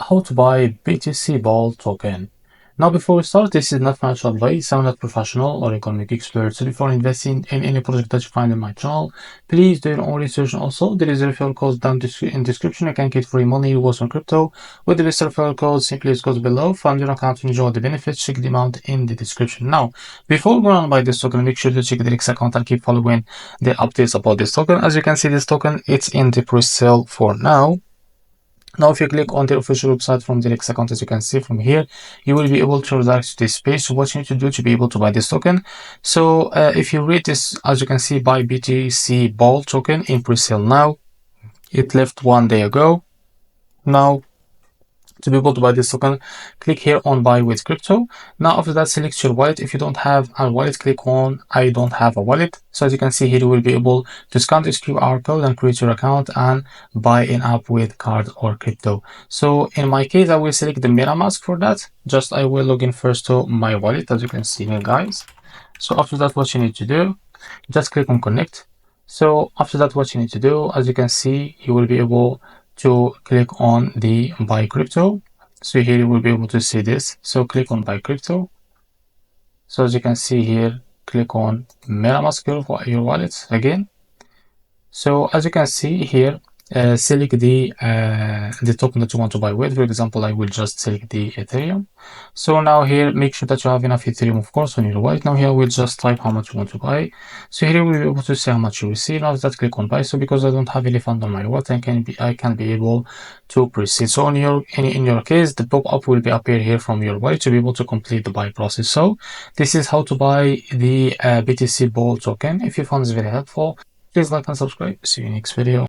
how to buy BTCBULL token. Now, before we start, this is not financial advice. I'm not professional or economic expert. So before investing in any project that you find in my channel, please do your own research. Also, there is a referral code down in description. You can get free money rewards on crypto with the best referral code. Simply use code below. Fund your account to enjoy the benefits. Check the amount in the description. Now, before going on buy this token, make sure to check the REFERRAL account and keep following the updates about this token. As you can see, this token, it's in the pre-sale for now. Now, if you click on the official website from the REFERRAL account, as you can see from here, you will be able to redirect to this page. So what you need to do to be able to buy this token. So if you read this, as you can see, buy BTCBULL token in pre-sale now. It left 1 day ago. Now, to be able to buy this token, click here on buy with crypto. Now after that, select your wallet. If you don't have a wallet, click on I don't have a wallet. So as you can see here, you will be able to scan this QR code and create your account and buy an app with card or crypto. So in my case, I will select the MetaMask for that. Just I will log in first to my wallet, as you can see here, guys. So after that, what you need to do, just click on connect. So after that, what you need to do, as you can see, you will be able to click on the buy crypto. So here you will be able to see this. So click on buy crypto. So as you can see here, click on MetaMask your wallet again. So as you can see here, select the token that you want to buy with. For example, I will just select the Ethereum. So now here, make sure that you have enough Ethereum, of course, on your wallet. Now here, we'll just type how much you want to buy. So here we'll be able to see how much you receive. Now that, click on buy. So because I don't have any fund on my wallet, I can be able to proceed. So in your case, the pop-up will be appear here from your wallet to be able to complete the buy process. So this is how to buy the BTCBULL token. If you found this very helpful, please like and subscribe. See you in the next video.